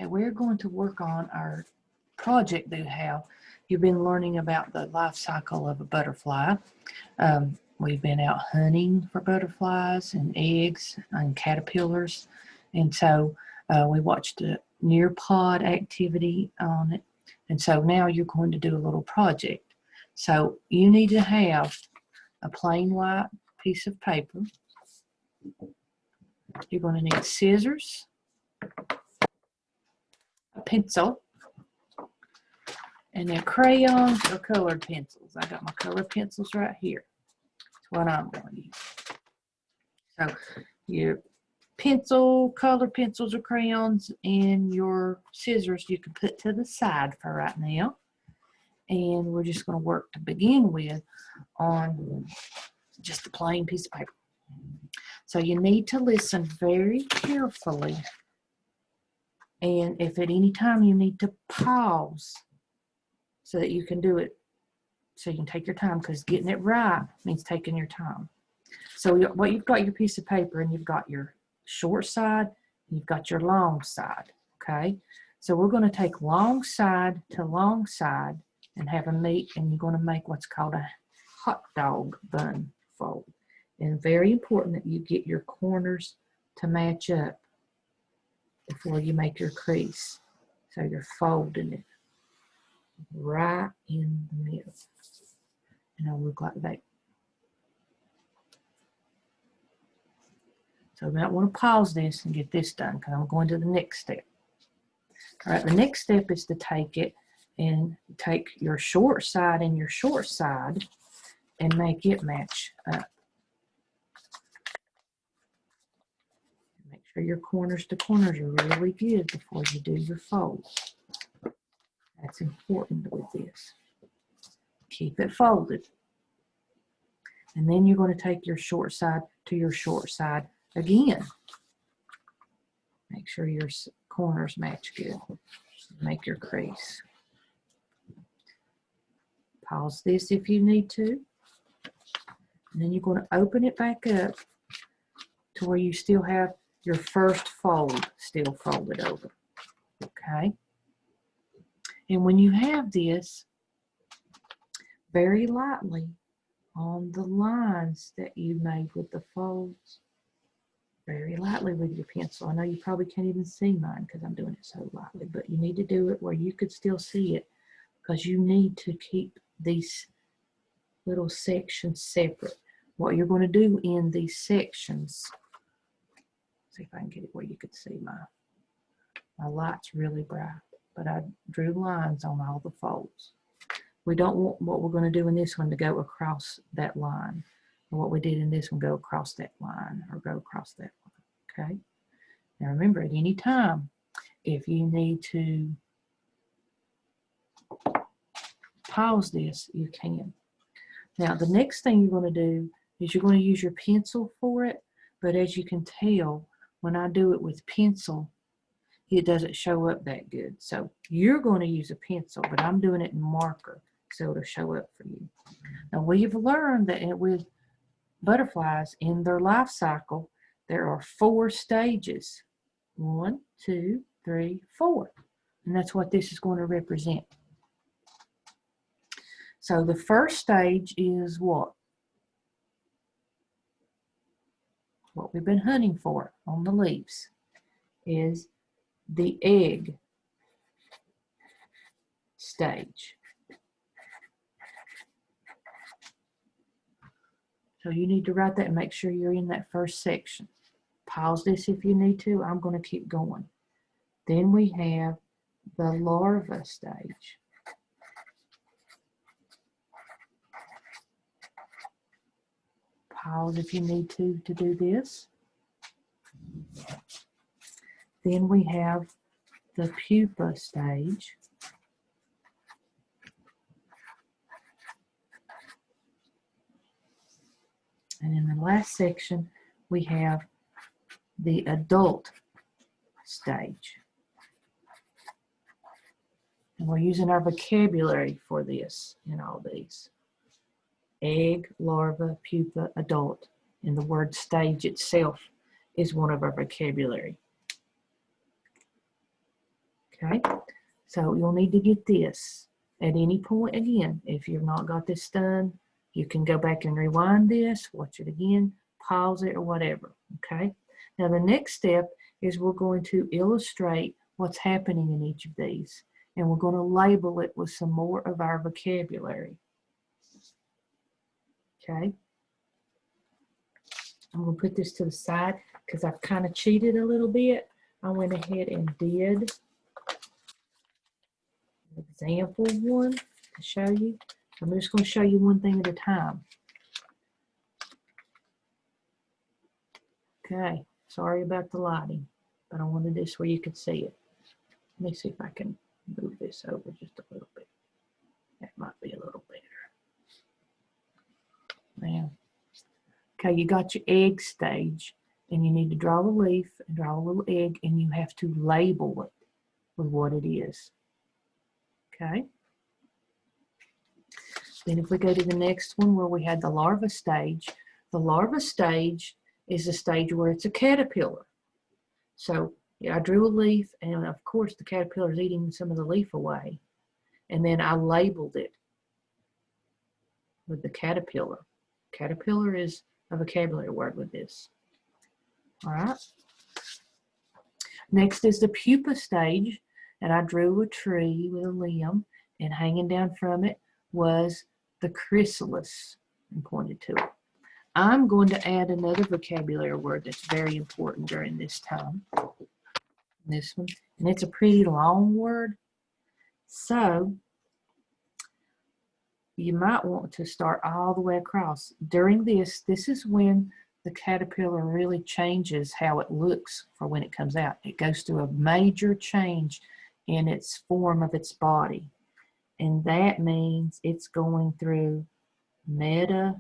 Okay, we're going to work on our project that how you've been learning about the life cycle of a butterfly. We've been out hunting for butterflies and eggs and caterpillars. And so we watched a Nearpod activity on it. And so now you're going to do a little project. So you need to have a plain white piece of paper. You're going to need scissors, a pencil, and then crayons or colored pencils. I got my colored pencils right here. That's what I'm going to use. So your pencil, colored pencils or crayons, and your scissors you can put to the side for right now. And we're just going to work to begin with on just a plain piece of paper. So you need to listen very carefully. And if at any time you need to pause so that you can do it, so you can take your time, because getting it right means taking your time. So what you've got your piece of paper, and you've got your short side, and you've got your long side, okay? So we're going to take long side to long side and have a meet, and you're going to make what's called a hot dog bun fold. And very important that you get your corners to match up before you make your crease. So you're folding it right in the middle. And it'll look like that. So you might want to pause this and get this done, because I'm going to the next step. All right, the next step is to take it and take your short side and your short side and make it match up. Make sure your corners to corners are really good before you do your fold. That's important with this. Keep it folded. And then you're going to take your short side to your short side again. Make sure your corners match good. Make your crease. Pause this if you need to. And then you're going to open it back up to where you still have your first fold still folded over. Okay? And when you have this, very lightly on the lines that you made with the folds, very lightly with your pencil. I know you probably can't even see mine because I'm doing it so lightly, but you need to do it where you could still see it, because you need to keep these little sections separate. What you're going to do in these sections, see if I can get it where you could see my light's really bright, but I drew lines on all the folds. We don't want what we're going to do in this one to go across that line. And what we did in this one go across that line or go across that line. Okay? Now remember, at any time, if you need to pause this, you can. Now the next thing you're going to do is you're going to use your pencil for it, but as you can tell, when I do it with pencil, it doesn't show up that good. So you're going to use a pencil, but I'm doing it in marker, so it'll show up for you. Now we've learned that with butterflies in their life cycle, there are 4 stages. 1, 2, 3, 4. And that's what this is going to represent. So the first stage is what? What we've been hunting for on the leaves is the egg stage. So you need to write that and make sure you're in that first section. Pause this if you need to. I'm going to keep going. Then we have the larva stage. Pause if you need to do this. Then we have the pupa stage. And in the last section, we have the adult stage. And we're using our vocabulary for this in all these. Egg, larva, pupa, adult. And the word stage itself is one of our vocabulary. Okay, so you'll need to get this at any point. Again, if you've not got this done, you can go back and rewind this, watch it again, pause it, or whatever. Okay, now the next step is we're going to illustrate what's happening in each of these, and we're going to label it with some more of our vocabulary. Okay, I'm going to put this to the side because I've kind of cheated a little bit. I went ahead and did an example one to show you. I'm just going to show you one thing at a time. Okay, sorry about the lighting, but I wanted this where you could see it. Let me see if I can move this over just a little bit. That might be a little better. Now, okay, you got your egg stage, and you need to draw a leaf and draw a little egg, and you have to label it with what it is. Okay. Then if we go to the next one where we had the larva stage, the larva stage is a stage where it's a caterpillar. So yeah, I drew a leaf, and of course the caterpillar is eating some of the leaf away. And then I labeled it with the caterpillar. Caterpillar is a vocabulary word with this. All right. Next is the pupa stage, and I drew a tree with a limb, and hanging down from it was the chrysalis and pointed to it. I'm going to add another vocabulary word that's very important during this time. This one, and it's a pretty long word. So you might want to start all the way across. During this is when the caterpillar really changes how it looks for when it comes out. It goes through a major change in its form of its body. And that means it's going through metamorphosis.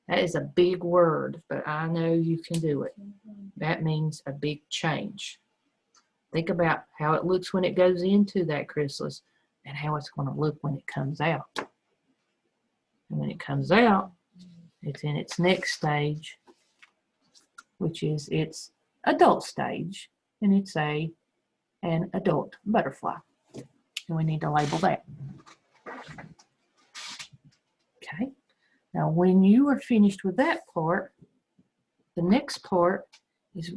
That is a big word, but I know you can do it. That means a big change. Think about how it looks when it goes into that chrysalis and how it's going to look when it comes out. And when it comes out, it's in its next stage, which is its adult stage, and it's an adult butterfly. And we need to label that. Okay. Now, when you are finished with that part, the next part is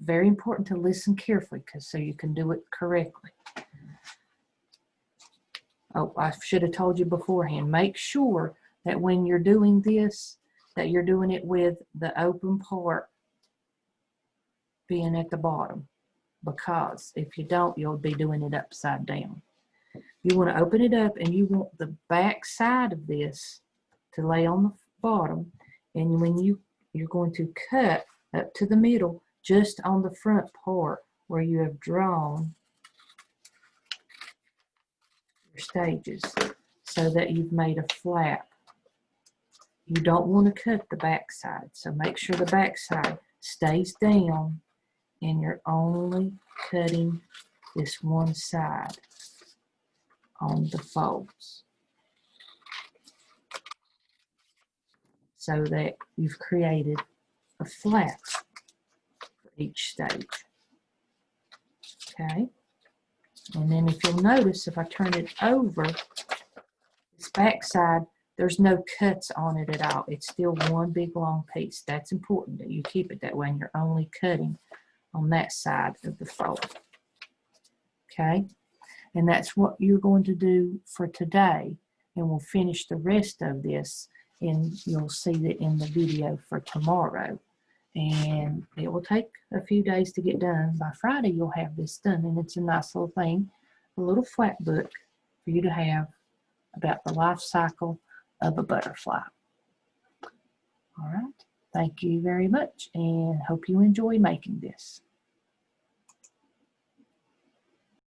very important to listen carefully, so you can do it correctly. Oh, I should have told you beforehand. Make sure that when you're doing this, that you're doing it with the open part being at the bottom, because if you don't, you'll be doing it upside down. You want to open it up, and you want the back side of this to lay on the bottom, and when you're going to cut up to the middle, just on the front part where you have drawn your stages, so that you've made a flap. You don't want to cut the back side, so make sure the back side stays down, and you're only cutting this one side on the folds, so that you've created a flap for each stage. Okay, and then if you'll notice, if I turn it over, this back side, there's no cuts on it at all. It's still one big long piece. That's important that you keep it that way, and you're only cutting on that side of the fold. Okay, and that's what you're going to do for today, and we'll finish the rest of this, and you'll see that in the video for tomorrow. And it will take a few days to get done. By Friday, you'll have this done, and it's a nice little thing, a little flat book for you to have about the life cycle of a butterfly. All right, thank you very much, and hope you enjoy making this.